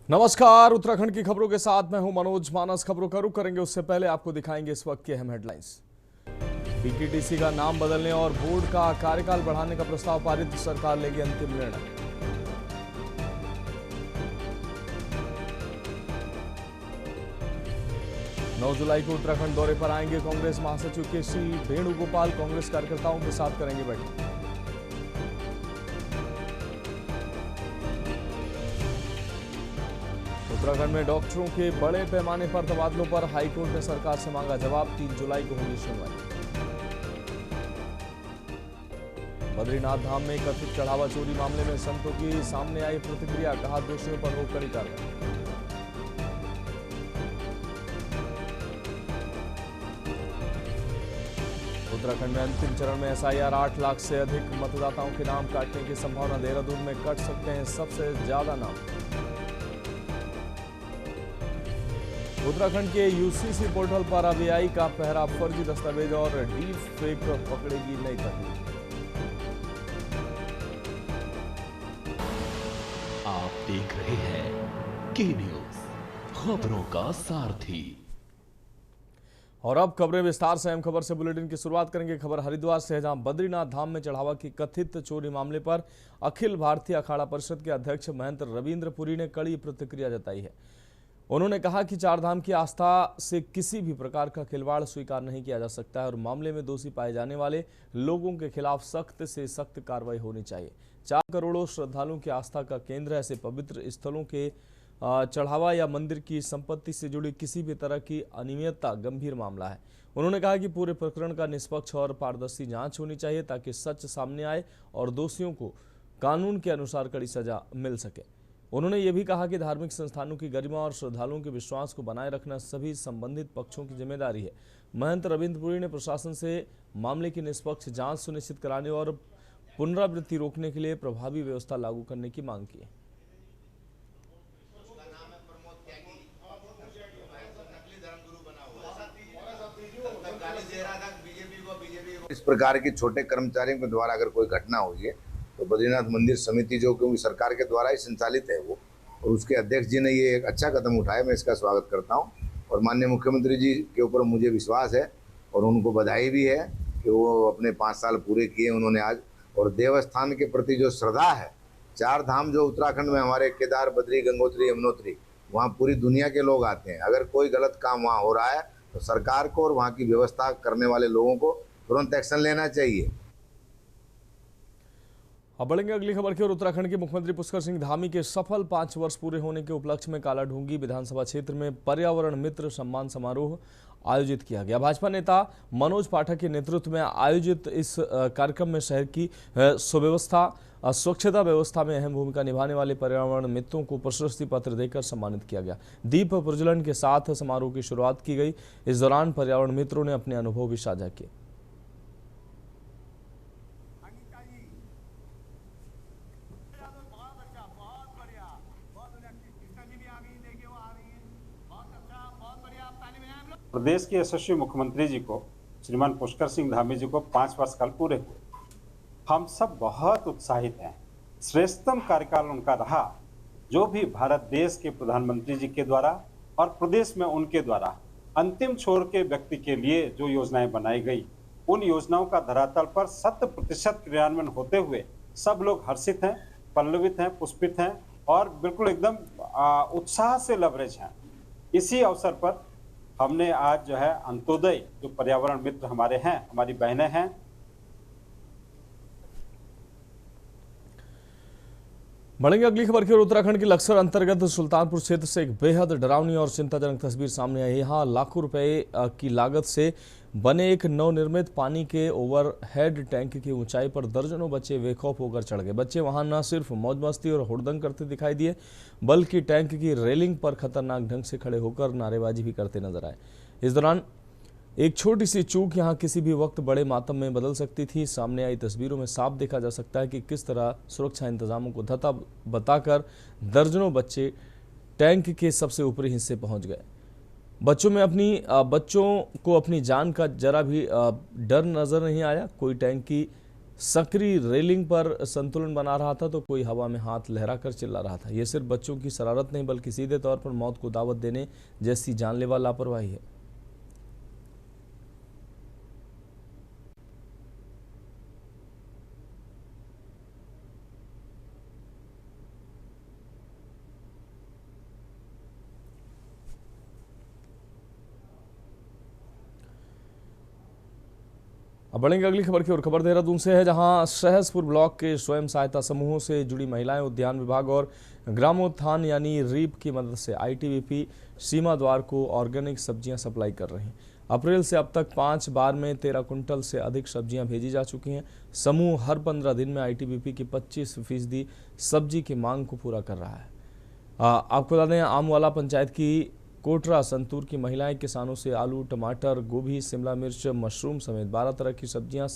नमस्कार, उत्तराखंड की खबरों के साथ मैं हूं मनोज मानस। खबरों का रुख करेंगे उससे पहले आपको दिखाएंगे इस वक्त की अहम हेडलाइंस। पीटीटीसी का नाम बदलने और बोर्ड का कार्यकाल बढ़ाने का प्रस्ताव पारित, सरकार लेगी अंतिम निर्णय। 9 जुलाई को उत्तराखंड दौरे पर आएंगे कांग्रेस महासचिव के सी वेणुगोपाल। कांग्रेस कार्यकर्ताओं के साथ करेंगे बैठक। उत्तराखंड में डॉक्टरों के बड़े पैमाने पर तबादलों पर हाईकोर्ट ने सरकार से मांगा जवाब। 3 जुलाई को होगी सुनवाई। बद्रीनाथ धाम में कथित चढ़ावा चोरी मामले में संतों की सामने आई प्रतिक्रिया, कहा दोषियों पर हो कड़ी कार्रवाई। उत्तराखंड में अंतिम चरण में एसआईआर 8 लाख से अधिक मतदाताओं के नाम काटने की संभावना। देहरादून में कट सकते हैं सबसे ज्यादा नाम। उत्तराखंड के यूसीसी पोर्टल पर आरबीआई का पहरा, फर्जी दस्तावेज और डीप फेक पकड़ेगी नई तकनीक। आप देख रहे हैं के न्यूज, खबरों का सारथी। और अब खबरें विस्तार से। अहम खबर से बुलेटिन की शुरुआत करेंगे। खबर हरिद्वार से है, जहां बद्रीनाथ धाम में चढ़ावा की कथित चोरी मामले पर अखिल भारतीय अखाड़ा परिषद के अध्यक्ष महंत रविंद्र पुरी ने कड़ी प्रतिक्रिया जताई है। उन्होंने कहा कि चारधाम की आस्था से किसी भी प्रकार का खिलवाड़ स्वीकार नहीं किया जा सकता है और मामले में दोषी पाए जाने वाले लोगों के खिलाफ सख्त से सख्त कार्रवाई होनी चाहिए। 4 करोड़ों श्रद्धालुओं की आस्था का केंद्र ऐसे पवित्र स्थलों के चढ़ावा या मंदिर की संपत्ति से जुड़ी किसी भी तरह की अनियमितता गंभीर मामला है। उन्होंने कहा कि पूरे प्रकरण का निष्पक्ष और पारदर्शी जांच होनी चाहिए ताकि सच सामने आए और दोषियों को कानून के अनुसार कड़ी सजा मिल सके। उन्होंने ये भी कहा कि धार्मिक संस्थानों की गरिमा और श्रद्धालुओं के विश्वास को बनाए रखना सभी संबंधित पक्षों की जिम्मेदारी है। महंत रविंद्र पुरी ने प्रशासन से मामले की निष्पक्ष जांच सुनिश्चित कराने और पुनरावृत्ति रोकने के लिए प्रभावी व्यवस्था लागू करने की मांग की। इस प्रकार के छोटे कर्मचारियों के द्वारा अगर कोई घटना हुई है तो बद्रीनाथ मंदिर समिति, जो क्योंकि सरकार के द्वारा ही संचालित है वो, और उसके अध्यक्ष जी ने ये एक अच्छा कदम उठाया, मैं इसका स्वागत करता हूँ। और माननीय मुख्यमंत्री जी के ऊपर मुझे विश्वास है और उनको बधाई भी है कि वो अपने 5 साल पूरे किए उन्होंने आज। और देवस्थान के प्रति जो श्रद्धा है, 4 धाम जो उत्तराखंड में हमारे केदार, बद्री, गंगोत्री, यमुनोत्री, वहाँ पूरी दुनिया के लोग आते हैं। अगर कोई गलत काम वहाँ हो रहा है तो सरकार को और वहाँ की व्यवस्था करने वाले लोगों को तुरंत एक्शन लेना चाहिए। अब बढ़ेंगे अगली खबर की ओर। उत्तराखंड के मुख्यमंत्री पुष्कर सिंह धामी के सफल 5 वर्ष पूरे होने के उपलक्ष्य में कालाढूंगी विधानसभा क्षेत्र में पर्यावरण मित्र सम्मान समारोह आयोजित किया गया। भाजपा नेता मनोज पाठक के नेतृत्व में आयोजित इस कार्यक्रम में शहर की सुव्यवस्था, स्वच्छता व्यवस्था में अहम भूमिका निभाने वाले पर्यावरण मित्रों को प्रशस्ति पत्र देकर सम्मानित किया गया। दीप प्रज्वलन के साथ समारोह की शुरुआत की गई। इस दौरान पर्यावरण मित्रों ने अपने अनुभव भी साझा किए। प्रदेश के यशस्वी मुख्यमंत्री जी को, श्रीमान पुष्कर सिंह धामी जी को 5 वर्ष कल पूरे हुए। हम सब बहुत उत्साहित हैं। श्रेष्ठतम कार्यकाल उनका रहा, जो भी भारत देश के प्रधानमंत्री जी के द्वारा और प्रदेश में उनके द्वारा अंतिम छोर के व्यक्ति के लिए जो योजनाएं बनाई गई, उन योजनाओं का धरातल पर 100% क्रियान्वयन होते हुए सब लोग हर्षित हैं, पल्लवित हैं, पुष्पित हैं और बिल्कुल एकदम उत्साह से लबरेज हैं। इसी अवसर पर हमने आज जो है अंत्योदय, जो पर्यावरण मित्र हमारे हैं, हमारी बहनें हैं, बढ़ेंगे अगली खबर की ओर। उत्तराखंड के लक्सर अंतर्गत सुल्तानपुर क्षेत्र से एक बेहद डरावनी और चिंताजनक तस्वीर सामने आई है। यहाँ लाखों रुपए की लागत से बने एक नवनिर्मित पानी के ओवरहेड टैंक की ऊंचाई पर दर्जनों बच्चे बेखौफ होकर चढ़ गए। बच्चे वहां न सिर्फ मौज मस्ती और हुड़दंग करते दिखाई दिए, बल्कि टैंक की रेलिंग पर खतरनाक ढंग से खड़े होकर नारेबाजी भी करते नजर आए। इस दौरान एक छोटी सी चूक यहां किसी भी वक्त बड़े मातम में बदल सकती थी। सामने आई तस्वीरों में साफ देखा जा सकता है कि किस तरह सुरक्षा इंतजामों को धता बताकर दर्जनों बच्चे टैंक के सबसे ऊपरी हिस्से पहुंच गए। बच्चों को अपनी जान का जरा भी डर नजर नहीं आया। कोई टैंक की सक्रिय रेलिंग पर संतुलन बना रहा था तो कोई हवा में हाथ लहराकर चिल्ला रहा था। यह सिर्फ बच्चों की शरारत नहीं बल्कि सीधे तौर पर मौत को दावत देने जैसी जानलेवा लापरवाही है। अब बढ़ेंगे अगली खबर की ओर। खबर देहरादून से है, जहां सहसपुर ब्लॉक के स्वयं सहायता समूहों से जुड़ी महिलाएं उद्यान विभाग और ग्रामोत्थान यानी रीप की मदद से आईटीबीपी सीमा द्वार को ऑर्गेनिक सब्जियां सप्लाई कर रही हैं। अप्रैल से अब तक 5 बार में 13 कुंटल से अधिक सब्जियां भेजी जा चुकी हैं। समूह हर 15 दिन में आईटीबीपी की 25% सब्जी की मांग को पूरा कर रहा है। आपको बता दें, आमवाला पंचायत की कोटरा संतूर की महिलाएं किसानों से आलू, टमाटर, गोभी, शिमला मिर्च, मशरूम समेत 12 तरह की सब्जियां,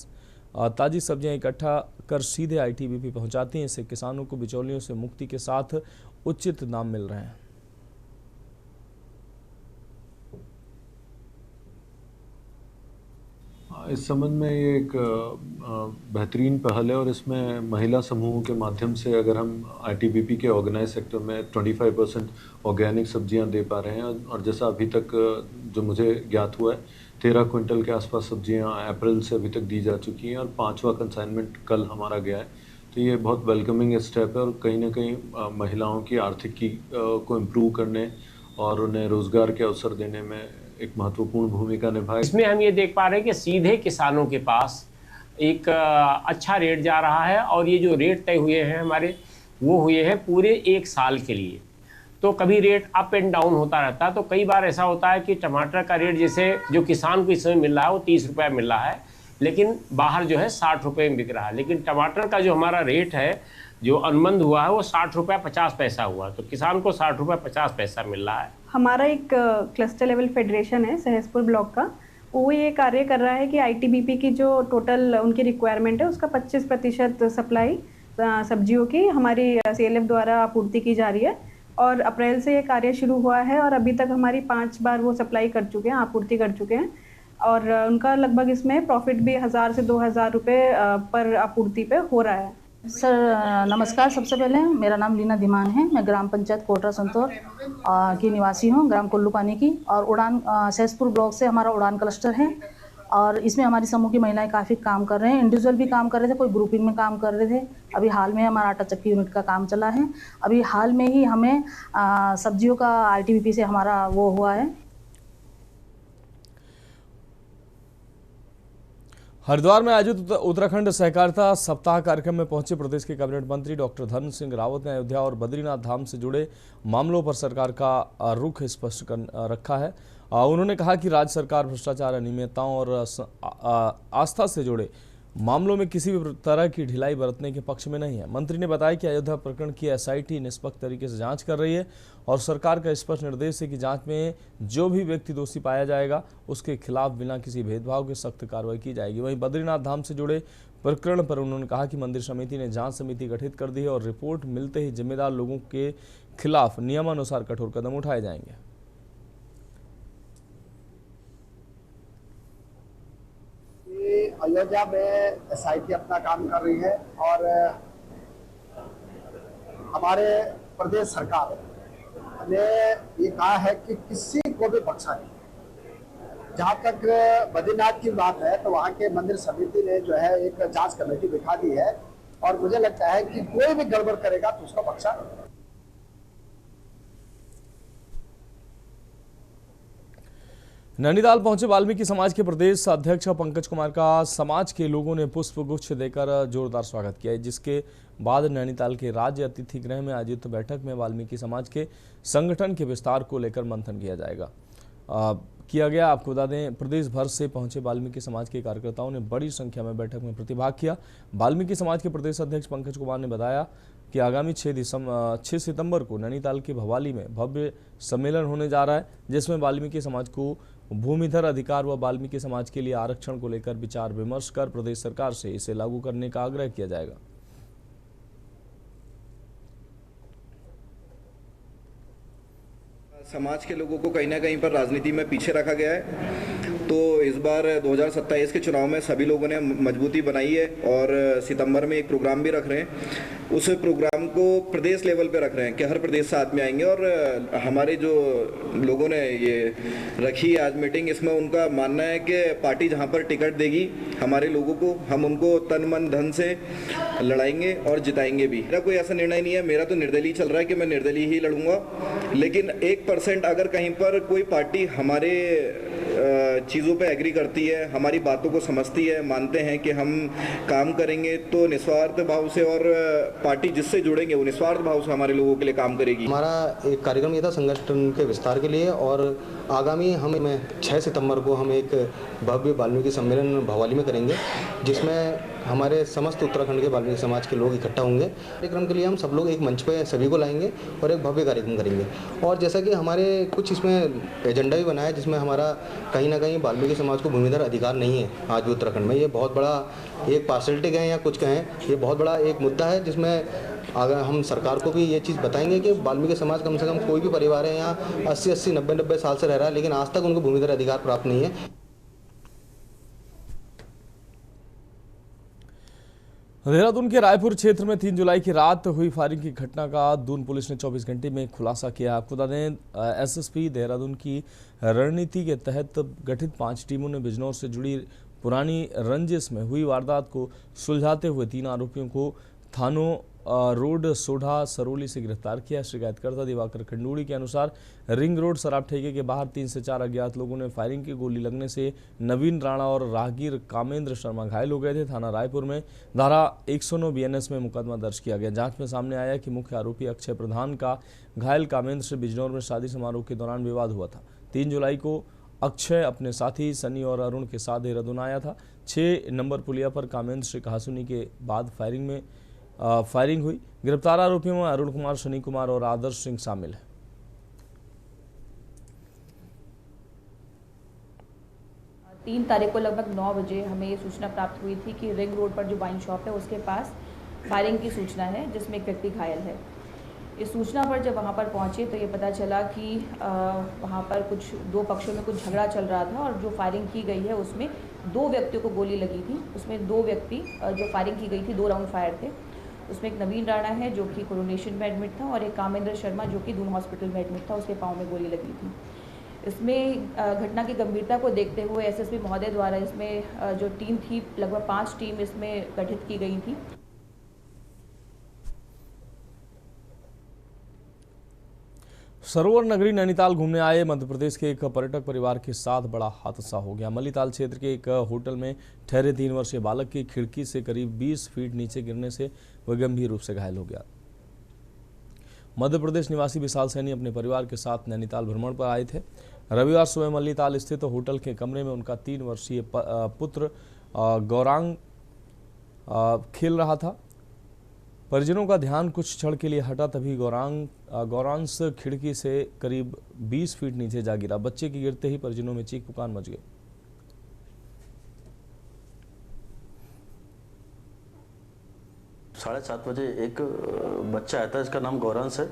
ताज़ी सब्जियां इकट्ठा कर सीधे आईटीबीपी पहुंचाती हैं। इससे किसानों को बिचौलियों से मुक्ति के साथ उचित दाम मिल रहे हैं। इस संबंध में ये एक बेहतरीन पहल है और इसमें महिला समूहों के माध्यम से अगर हम आईटीबीपी के ऑर्गेनाइज सेक्टर में 25% ऑर्गेनिक सब्जियां दे पा रहे हैं और जैसा अभी तक जो मुझे ज्ञात हुआ है 13 क्विंटल के आसपास सब्जियां अप्रैल से अभी तक दी जा चुकी हैं और 5वां कंसाइनमेंट कल हमारा गया है। तो ये बहुत वेलकमिंग स्टेप है और कहीं ना कहीं महिलाओं की आर्थिकी को इम्प्रूव करने और उन्हें रोज़गार के अवसर देने में एक महत्वपूर्ण भूमिका निभाए। इसमें हम ये देख पा रहे हैं कि सीधे किसानों के पास एक अच्छा रेट जा रहा है और ये जो रेट तय हुए हैं हमारे, वो हुए हैं पूरे 1 साल के लिए। तो कभी रेट अप एंड डाउन होता रहता है। तो कई बार ऐसा होता है कि टमाटर का रेट जैसे जो किसान को इस समय मिल रहा है वो 30 रुपये मिल रहा है, लेकिन बाहर जो है 60 रुपये में बिक रहा है। लेकिन टमाटर का जो हमारा रेट है जो अनुबंध हुआ है वो 60 रुपये 50 पैसा हुआ, तो किसान को 60 रुपये 50 पैसा मिल रहा है। हमारा एक क्लस्टर लेवल फेडरेशन है सहसपुर ब्लॉक का, वो ये कार्य कर रहा है कि आईटीबीपी की जो टोटल उनकी रिक्वायरमेंट है उसका 25% सप्लाई सब्जियों की हमारी सीएलएफ द्वारा आपूर्ति की जा रही है। और अप्रैल से ये कार्य शुरू हुआ है और अभी तक हमारी 5 बार वो सप्लाई कर चुके हैं, आपूर्ति कर चुके हैं। और उनका लगभग इसमें प्रॉफिट भी 1000 से 2000 रुपये पर आपूर्ति पे हो रहा है। सर नमस्कार। सबसे पहले मेरा नाम लीना धीमान है। मैं ग्राम पंचायत कोटरा संतोर की निवासी हूँ, ग्राम कोल्लू पानी की। और उड़ान सहसपुर ब्लॉक से हमारा उड़ान क्लस्टर है और इसमें हमारी समूह की महिलाएं काफ़ी काम कर रहे हैं। इंडिविजुअल भी काम कर रहे थे, कोई ग्रुपिंग में काम कर रहे थे। अभी हाल में हमारा आटा चक्की यूनिट का काम चला है। अभी हाल में ही हमें सब्जियों का आईटीबीपी से हमारा वो हुआ है। हरिद्वार में आयोजित उत्तराखंड सहकारिता सप्ताह कार्यक्रम में पहुंचे प्रदेश के कैबिनेट मंत्री डॉक्टर धर्म सिंह रावत ने अयोध्या और बद्रीनाथ धाम से जुड़े मामलों पर सरकार का रुख स्पष्ट कर रखा है। उन्होंने कहा कि राज्य सरकार भ्रष्टाचार, अनियमितताओं और आस्था से जुड़े मामलों में किसी भी तरह की ढिलाई बरतने के पक्ष में नहीं है। मंत्री ने बताया कि अयोध्या प्रकरण की एसआईटी निष्पक्ष तरीके से जांच कर रही है और सरकार का स्पष्ट निर्देश है कि जांच में जो भी व्यक्ति दोषी पाया जाएगा उसके खिलाफ बिना किसी भेदभाव के सख्त कार्रवाई की जाएगी। वहीं बद्रीनाथ धाम से जुड़े प्रकरण पर उन्होंने कहा कि मंदिर समिति ने जांच समिति गठित कर दी है और रिपोर्ट मिलते ही जिम्मेदार लोगों के खिलाफ नियमानुसार कठोर कदम उठाए जाएंगे। अयोध्या में एसआईटी अपना काम कर रही है और हमारे प्रदेश सरकार ने ये कहा है कि किसी को भी बख्शा नहीं। जहाँ तक बद्रीनाथ की बात है तो वहाँ के मंदिर समिति ने जो है एक जांच कमेटी बिठा दी है और मुझे लगता है कि कोई भी गड़बड़ करेगा तो उसको बख्शा नहीं। नैनीताल पहुंचे वाल्मीकि समाज के प्रदेश अध्यक्ष पंकज कुमार का समाज के लोगों ने पुष्प गुच्छ देकर जोरदार स्वागत किया, जिसके बाद नैनीताल के राज्य अतिथि गृह में आयोजित बैठक में वाल्मीकि समाज के संगठन के विस्तार को लेकर मंथन किया गया। आपको बता दें, प्रदेश भर से पहुंचे वाल्मीकि समाज के कार्यकर्ताओं ने बड़ी संख्या में बैठक में प्रतिभाग किया। वाल्मीकि समाज के प्रदेश अध्यक्ष पंकज कुमार ने बताया कि आगामी 6 सितंबर को नैनीताल के भवाली में भव्य सम्मेलन होने जा रहा है, जिसमें वाल्मीकि समाज को भूमिधर अधिकार व वाल्मीकि समाज के लिए आरक्षण को लेकर विचार विमर्श कर प्रदेश सरकार से इसे लागू करने का आग्रह किया जाएगा। समाज के लोगों को कहीं ना कहीं पर राजनीति में पीछे रखा गया है तो इस बार 2027 के चुनाव में सभी लोगों ने मजबूती बनाई है और सितंबर में एक प्रोग्राम भी रख रहे हैं। उस प्रोग्राम को प्रदेश लेवल पे रख रहे हैं कि हर प्रदेश साथ में आएंगे और हमारे जो लोगों ने ये रखी आज मीटिंग, इसमें उनका मानना है कि पार्टी जहां पर टिकट देगी हमारे लोगों को, हम उनको तन मन धन से लड़ाएंगे और जिताएंगे भी। मेरा कोई ऐसा निर्णय नहीं है, मेरा तो निर्दलीय चल रहा है कि मैं निर्दलीय ही लड़ूंगा, लेकिन 1% अगर कहीं पर कोई पार्टी हमारे चीज़ों पे एग्री करती है, हमारी बातों को समझती है, मानते हैं कि हम काम करेंगे, तो निस्वार्थ भाव से और पार्टी जिससे जुड़ेंगे वो निस्वार्थ भाव से हमारे लोगों के लिए काम करेगी। हमारा एक कार्यक्रम ये था संगठन के विस्तार के लिए, और आगामी हम 6 सितंबर को हम एक भव्य वाल्मीकि सम्मेलन भवाली में करेंगे, जिसमें हमारे समस्त उत्तराखंड के वाल्मीकि समाज के लोग इकट्ठा होंगे। कार्यक्रम के लिए हम सब लोग एक मंच पे सभी को लाएंगे और एक भव्य कार्यक्रम करेंगे। और जैसा कि हमारे कुछ इसमें एजेंडा भी बनाया है, जिसमें हमारा कहीं ना कहीं वाल्मीकि समाज को भूमिधर अधिकार नहीं है आज भी उत्तराखंड में। ये बहुत बड़ा एक पार्शलिटी कहें या कुछ कहें, ये बहुत बड़ा एक मुद्दा है, जिसमें अगर हम सरकार को भी ये चीज़ बताएंगे कि वाल्मीकि समाज कम से कम कोई भी परिवार है यहाँ 80-80, 90-90 साल से रह रहा है, लेकिन आज तक उनको भूमिधर अधिकार प्राप्त नहीं है। देहरादून के रायपुर क्षेत्र में 3 जुलाई की रात हुई फायरिंग की घटना का दून पुलिस ने 24 घंटे में खुलासा किया। आपको बता दें, एसएसपी देहरादून की रणनीति के तहत गठित 5 टीमों ने बिजनौर से जुड़ी पुरानी रंजिश में हुई वारदात को सुलझाते हुए 3 आरोपियों को थानों रोड सोढ़ा सरोली से गिरफ्तार किया। शिकायतकर्ता दिवाकर खंडूड़ी के अनुसार रिंग रोड शराब ठेके के बाहर 3 से 4 अज्ञात लोगों ने फायरिंग की गोली लगने से नवीन राणा और राहगीर कामेंद्र शर्मा घायल हो गए थे। थाना रायपुर में धारा 109 BNS में मुकदमा दर्ज किया गया। जांच में सामने आया कि मुख्य आरोपी अक्षय प्रधान का घायल कामेंद्र से बिजनौर में शादी समारोह के दौरान विवाद हुआ था। 3 जुलाई को अक्षय अपने साथी सनी और अरुण के साथ देहरादून आया था। 6 नंबर पुलिया पर कामेंद्र से कहासुनी के बाद फायरिंग हुई। गिरफ्तार आरोपियों में अरुण कुमार, शनि कुमार और आदर्श सिंह शामिल है। 3 तारीख को लगभग 9 बजे हमें ये सूचना प्राप्त हुई थी कि रिंग रोड पर जो वाइन शॉप है उसके पास फायरिंग की सूचना है, जिसमें एक व्यक्ति घायल है। इस सूचना पर जब वहाँ पर पहुँचे तो ये पता चला कि वहाँ पर कुछ 2 पक्षों में कुछ झगड़ा चल रहा था, और जो फायरिंग की गई है उसमें 2 व्यक्तियों को गोली लगी थी। उसमें 2 व्यक्ति जो फायरिंग की गई थी 2 राउंड फायर थे। उसमें एक नवीन राणा है जो कि कोरोनेशन में एडमिट था, और एक कामेंद्र शर्मा जो कि दून हॉस्पिटल में एडमिट था, उसके पाँव में गोली लगी थी। इसमें घटना की गंभीरता को देखते हुए एसएसपी महोदय द्वारा इसमें जो टीम थी, लगभग 5 टीम इसमें गठित की गई थी। सरोवर नगरी नैनीताल घूमने आए मध्य प्रदेश के एक पर्यटक परिवार के साथ बड़ा हादसा हो गया। मल्लीताल क्षेत्र के एक होटल में ठहरे 3 वर्षीय बालक की खिड़की से करीब 20 फीट नीचे गिरने से वह गंभीर रूप से घायल हो गया। मध्य प्रदेश निवासी विशाल सैनी अपने परिवार के साथ नैनीताल भ्रमण पर आए थे। रविवार सुबह मल्लीताल स्थित होटल के कमरे में उनका 3 वर्षीय पुत्र गौरांग खेल रहा था। परिजनों का ध्यान कुछ क्षण के लिए हटा, तभी गौरांश खिड़की से करीब 20 फीट नीचे जा गिरा। बच्चे के गिरते ही परिजनों में चीख पुकार मच गई। साढ़े 7 बजे एक बच्चा आया था, इसका नाम गौरांश है,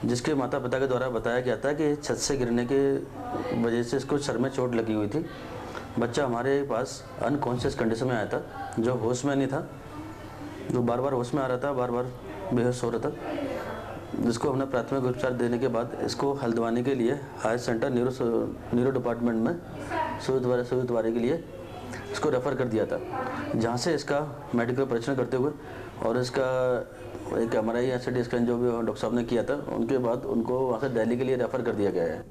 जिसके माता पिता के द्वारा बताया गया था कि छत से गिरने के वजह से इसको सर में चोट लगी हुई थी। बच्चा हमारे पास अनकॉन्शियस कंडीशन में आया था, जो होश में नहीं था, जो बार बार होश में आ रहा था, बार बार बेहोश हो रहा था, जिसको हमने प्राथमिक उपचार देने के बाद इसको हल्द्वानी के लिए हायर सेंटर न्यूरो डिपार्टमेंट में सुई के लिए इसको रेफ़र कर दिया था, जहाँ से इसका मेडिकल परीक्षण करते हुए और इसका एक MRI CT स्कैन जो भी डॉक्टर साहब ने किया था, उनके बाद उनको वहाँ से दिल्ली के लिए रेफ़र कर दिया गया है।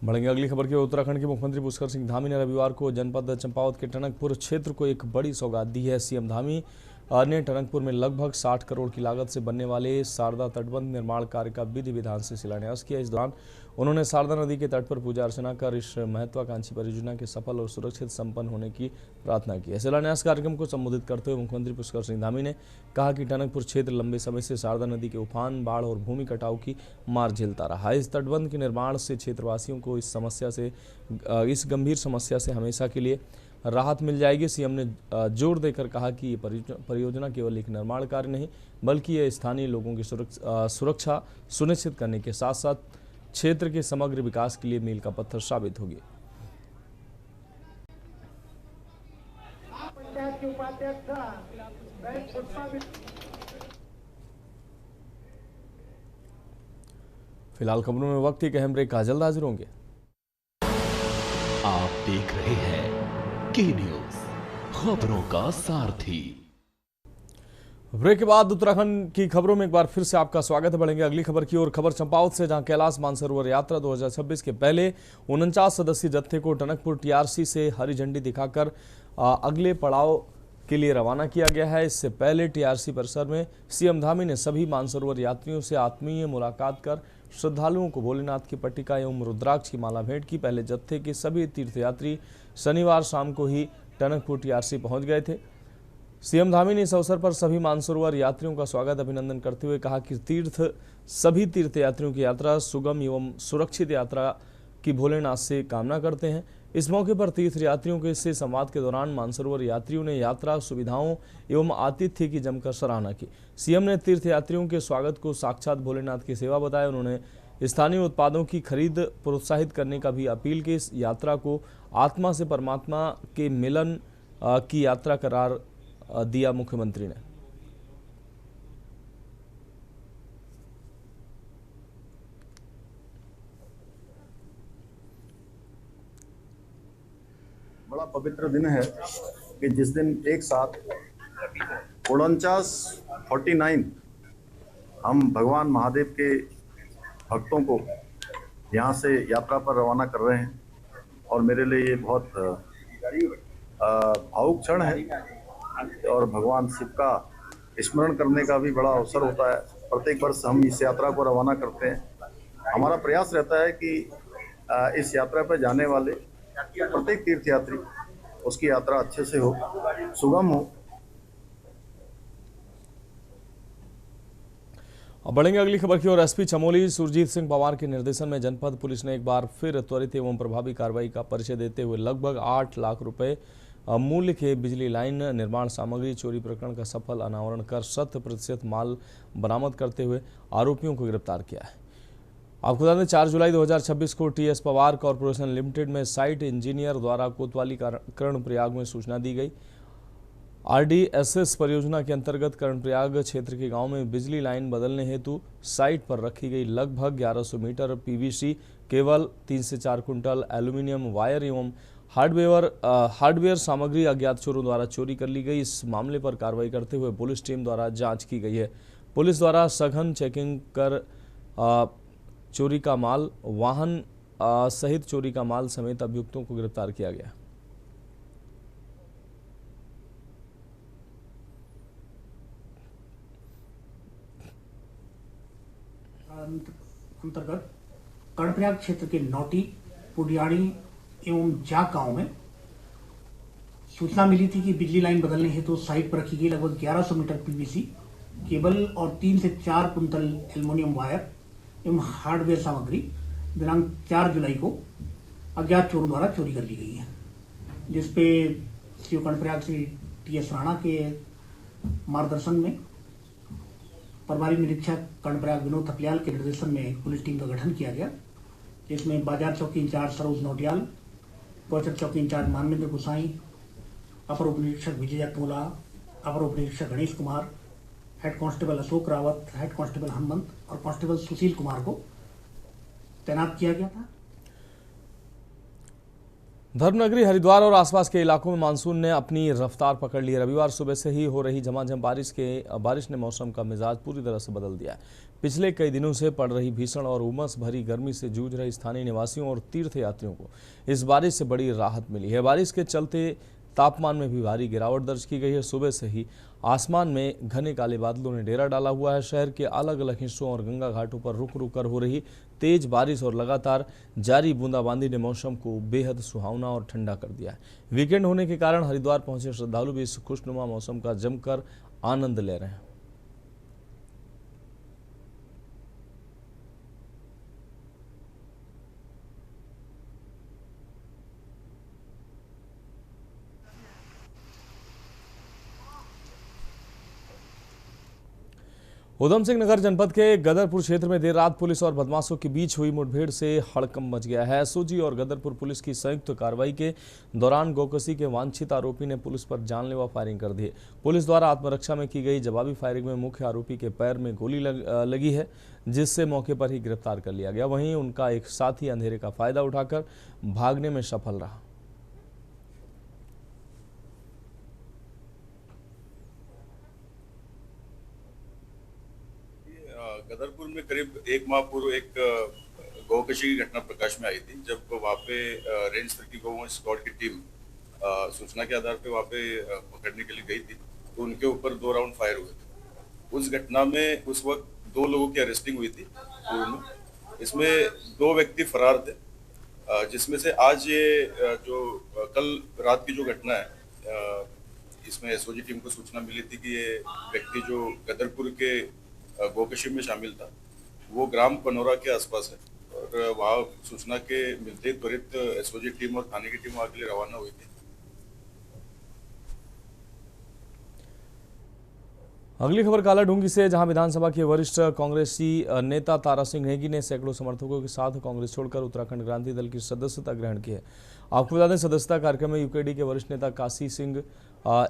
बढ़ेंगे अगली खबर की ओर। उत्तराखंड के मुख्यमंत्री पुष्कर सिंह धामी ने रविवार को जनपद चंपावत के टनकपुर क्षेत्र को एक बड़ी सौगात दी है। सीएम धामी ने टनकपुर में लगभग 60 करोड़ की लागत से बनने वाले शारदा तटबंध निर्माण कार्य का विधि विधान से शिलान्यास किया। इस दौरान उन्होंने शारदा नदी के तट पर पूजा अर्चना कर इस महत्वाकांक्षी परियोजना के सफल और सुरक्षित संपन्न होने की प्रार्थना की है। शिलान्यास कार्यक्रम को संबोधित करते हुए मुख्यमंत्री पुष्कर सिंह धामी ने कहा कि टनकपुर क्षेत्र लंबे समय से शारदा नदी के उफान, बाढ़ और भूमि कटाव की मार झेलता रहा है। इस तटबंध के निर्माण से क्षेत्रवासियों को इस गंभीर समस्या से हमेशा के लिए राहत मिल जाएगी। सीएम ने जोर देकर कहा कि ये परियोजना केवल एक निर्माण कार्य नहीं बल्कि ये स्थानीय लोगों की सुरक्षा सुनिश्चित करने के साथ साथ क्षेत्र के समग्र विकास के लिए मील का पत्थर साबित होगी। फिलहाल खबरों में वक्त एक अहम ब्रेक का, जल्द हाजिर होंगे। आप देख रहे हैं के न्यूज, खबरों का सारथी। ब्रेक के बाद उत्तराखंड की खबरों में एक बार फिर से आपका स्वागत है। बढ़ेंगे अगली खबर की ओर। खबर चंपावत से, जहां कैलाश मानसरोवर यात्रा 2026 के पहले 49 सदस्यीय जत्थे को टनकपुर टीआरसी से हरी झंडी दिखाकर अगले पड़ाव के लिए रवाना किया गया है। इससे पहले टीआरसी परिसर में सीएम धामी ने सभी मानसरोवर यात्रियों से आत्मीय मुलाकात कर श्रद्धालुओं को भोलेनाथ की पट्टिका एवं रुद्राक्ष की माला भेंट की। पहले जत्थे के सभी तीर्थयात्री शनिवार शाम को ही टनकपुर टीआरसी पहुंच गए थे। सीएम धामी ने इस अवसर पर सभी मानसरोवर यात्रियों का स्वागत अभिनंदन करते हुए कहा कि सभी तीर्थयात्रियों की यात्रा सुगम एवं सुरक्षित यात्रा की भोलेनाथ से कामना करते हैं। इस मौके पर तीर्थयात्रियों के से संवाद के दौरान मानसरोवर यात्रियों ने यात्रा सुविधाओं एवं आतिथ्य की जमकर सराहना की। सीएम ने तीर्थयात्रियों के स्वागत को साक्षात भोलेनाथ की सेवा बताया। उन्होंने स्थानीय उत्पादों की खरीद प्रोत्साहित करने का भी अपील की। इस यात्रा को आत्मा से परमात्मा के मिलन की यात्रा करार दिया मुख्यमंत्री ने। बड़ा पवित्र दिन है कि जिस दिन एक साथ 49 हम भगवान महादेव के भक्तों को यहाँ से यात्रा पर रवाना कर रहे हैं और मेरे लिए ये बहुत भावुक क्षण है और भगवान शिव का स्मरण करने का भी बड़ा अवसर होता है। प्रत्येक वर्ष हम इस यात्रा को रवाना करते हैं। हमारा प्रयास रहता है कि इस यात्रा पर जाने वाले प्रत्येक तीर्थयात्री उसकी यात्रा अच्छे से हो, सुगम हो। अब बढ़ेंगे अगली खबर की ओर। एसपी चमोली सुरजीत सिंह पवार के निर्देशन में जनपद पुलिस ने एक बार फिर त्वरित एवं प्रभावी कार्रवाई का परिचय देते हुए लगभग 8 लाख रुपए मूल्य के बिजली लाइन निर्माण सामग्री चोरी प्रकरण का सफल अनावरण कर 100% माल बरामद करते हुए आरोपियों को गिरफ्तार किया है। आपको बता दें 4 जुलाई 2026 को टीएस पवार कॉरपोरेशन लिमिटेड में साइट इंजीनियर द्वारा कोतवाली कर्णप्रयाग में सूचना दी गई। आरडीएसएस परियोजना के अंतर्गत कर्णप्रयाग क्षेत्र के गांव में बिजली लाइन बदलने हेतु साइट पर रखी गई लगभग 1100 मीटर पीवीसी केबल, 3 से 4 कुंटल एल्यूमिनियम वायर एवं हार्डवेयर सामग्री अज्ञात चोरों द्वारा चोरी कर ली गई। इस मामले पर कार्रवाई करते हुए पुलिस टीम द्वारा जांच की गई है। पुलिस द्वारा सघन चेकिंग कर चोरी का माल, वाहन सहित चोरी का माल समेत अभियुक्तों को गिरफ्तार किया गया। अंतर्गत कर्णप्रयाग क्षेत्र के नौटी, पुडियाड़ी एवं जाग गांव में सूचना मिली थी कि बिजली लाइन बदलने हेतु साइट पर रखी गई लगभग 1100 मीटर पीवीसी केबल और 3 से 4 कुंटल एल्युमिनियम वायर एवं हार्डवेयर सामग्री दिनांक 4 जुलाई को अज्ञात चोरों द्वारा चोरी कर ली गई है, जिसपे सीओ कर्णप्रयाग श्री टीएस राणा के मार्गदर्शन में प्रभारी निरीक्षक कर्णप्रयाग विनोद थपलियाल के निर्देशन में पुलिस टीम का गठन किया गया, जिसमें बाजार चौकी इंचार्ज सरोज नौटियाल, पोचर चौकी इंचार्ज मानवेंद्र गुसाई, अपर उप निरीक्षक विजय अकमोला, अपर उप निरीक्षक Ganesh Kumar, head constable Ashok Rawat, head constable Hanumant और कांस्टेबल सुशील कुमार को तैनात किया गया था। धर्मनगरी हरिद्वार और आसपास के इलाकों में मानसून ने अपनी रफ्तार पकड़ ली है। रविवार सुबह से ही हो रही झमाझम बारिश ने मौसम का मिजाज पूरी तरह से बदल दिया है। पिछले कई दिनों से पड़ रही भीषण और उमस भरी गर्मी से जूझ रहे स्थानीय निवासियों और तीर्थयात्रियों को इस बारिश से बड़ी राहत मिली है। बारिश के चलते तापमान में भी भारी गिरावट दर्ज की गई है। सुबह से ही आसमान में घने काले बादलों ने डेरा डाला हुआ है। शहर के अलग अलग हिस्सों और गंगा घाटों पर रुक रुक कर हो रही तेज बारिश और लगातार जारी बूंदाबांदी ने मौसम को बेहद सुहावना और ठंडा कर दिया है। वीकेंड होने के कारण हरिद्वार पहुंचे श्रद्धालु भी इस खुशनुमा मौसम का जमकर आनंद ले रहे हैं। उधम सिंह नगर जनपद के गदरपुर क्षेत्र में देर रात पुलिस और बदमाशों के बीच हुई मुठभेड़ से हड़कंप मच गया है। एसओजी और गदरपुर पुलिस की संयुक्त कार्रवाई के दौरान गोकसी के वांछित आरोपी ने पुलिस पर जानलेवा फायरिंग कर दी। पुलिस द्वारा आत्मरक्षा में की गई जवाबी फायरिंग में मुख्य आरोपी के पैर में गोली लगी है, जिससे मौके पर ही गिरफ्तार कर लिया गया। वहीं उनका एक साथी अंधेरे का फायदा उठाकर भागने में सफल रहा। गदरपुर में करीब एक माह पूर्व एक गौकशी की घटना प्रकाश में आई थी, जब वहाँ पे रेंज 30 गौ स्क्वाड की टीम सूचना के आधार पे वहाँ पे पकड़ने के लिए गई थी, तो उनके ऊपर 2 राउंड फायर हुए थे। उस घटना में उस वक्त 2 लोगों की अरेस्टिंग हुई थी पूर्व में। इसमें 2 व्यक्ति फरार थे, जिसमें से आज ये जो कल रात की जो घटना है, इसमें एसओजी टीम को सूचना मिली थी कि ये व्यक्ति जो गदरपुर के गोकशी में शामिल था, वो ग्राम पनोरा के आसपास है, और वहाँ सूचना के मिलते ही त्वरित एसओजी टीम और थाने की टीम वहाँ के लिए रवाना हुई थी। अगली खबर कालाढूंगी से, जहां विधानसभा के वरिष्ठ कांग्रेसी नेता तारा सिंह नेगी ने सैकड़ों समर्थकों के साथ कांग्रेस छोड़कर उत्तराखंड क्रांति दल की सदस्यता ग्रहण की है। आपको बता दें, सदस्यता कार्यक्रम में यूकेडी के वरिष्ठ नेता काशी सिंह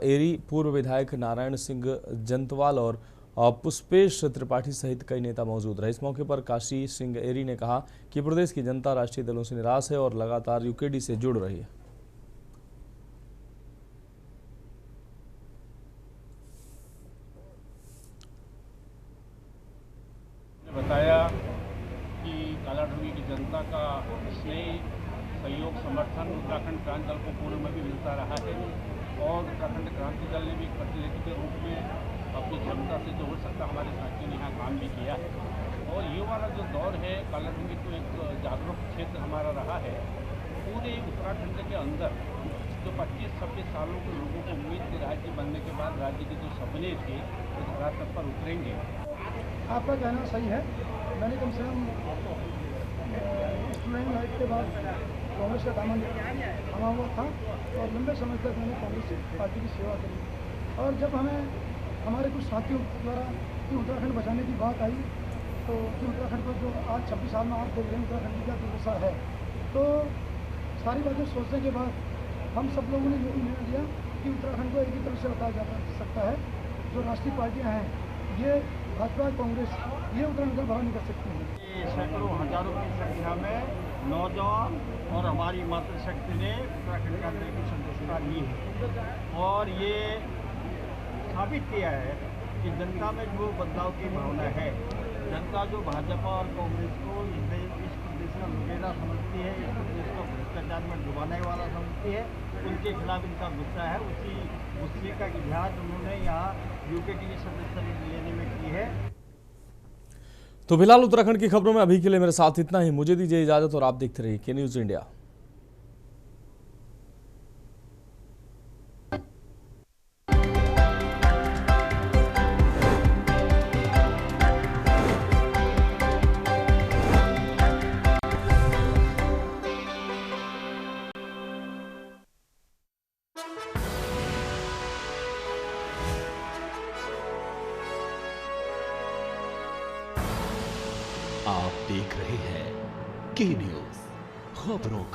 एरी, पूर्व विधायक नारायण सिंह जंतवाल और पुष्पेश त्रिपाठी सहित कई नेता मौजूद रहे। इस मौके पर काशी सिंह एरी ने कहा कि प्रदेश की जनता राष्ट्रीय दलों से निराश है और लगातार यूकेडी से जुड़ रही है। बताया कि कालाढूंगी की जनता का स्नेह, सहयोग, समर्थन उत्तराखंड क्रांति दल को पूर्व में भी मिलता रहा है, और उत्तराखंड क्रांति दल ने भी प्रतिनिधि के रूप में अपनी क्षमता से जो हो सकता हमारे साथियों ने यहाँ काम भी किया है। और ये वाला जो दौर है, कालाढूंगी तो एक जागरूक क्षेत्र हमारा रहा है। पूरे उत्तराखंड के अंदर जो 25-26 सालों के लोगों को उम्मीद थी राज्य बनने के बाद राज्य के जो सपने थे वो धरातल पर उतरेंगे। आपका कहना सही है। मैंने कम से कम स्टूडेंट लाइफ के बाद कांग्रेस का दामन थामा हुआ था और लंबे समय तक मैंने कांग्रेस पार्टी की सेवा करी, और जब हमें हमारे कुछ साथियों द्वारा कि उत्तराखंड बचाने की बात आई, तो कि उत्तराखंड को जो आज 26 साल में आप देख रहे हैं उत्तराखंड की क्या दुर्दशा है, तो सारी बातें सोचने के बाद हम सब लोगों ने यही निर्णय लिया कि उत्तराखंड को एक ही तरफ से बताया जा सकता है। जो राष्ट्रीय पार्टियां हैं, ये भाजपा, कांग्रेस, ये उत्तराखंड का भरा नहीं कर सकती हैं। सैकड़ों हजारों की संख्या में नौजवान और हमारी मातृशक्ति ने उत्तराखंड के अंदर की सदस्यता ली है, और ये साबित किया है कि जनता में जो बदलाव की भावना है, जनता जो भाजपा और कांग्रेस को इस प्रदेश का लुटेरा समझती है, इस प्रदेश को भ्रष्टाचार में डुबाने वाला समझती है, उनके खिलाफ इनका गुस्सा है। उसी गुस्से का इजहार उन्होंने यहाँ यूकेडी की सदस्यता लेने में की है। तो फिलहाल उत्तराखंड की खबरों में अभी के लिए मेरे साथ इतना ही। मुझे दीजिए इजाजत और आप देखते रहिए के न्यूज इंडिया। आप देख रहे हैं के न्यूज, खबरों का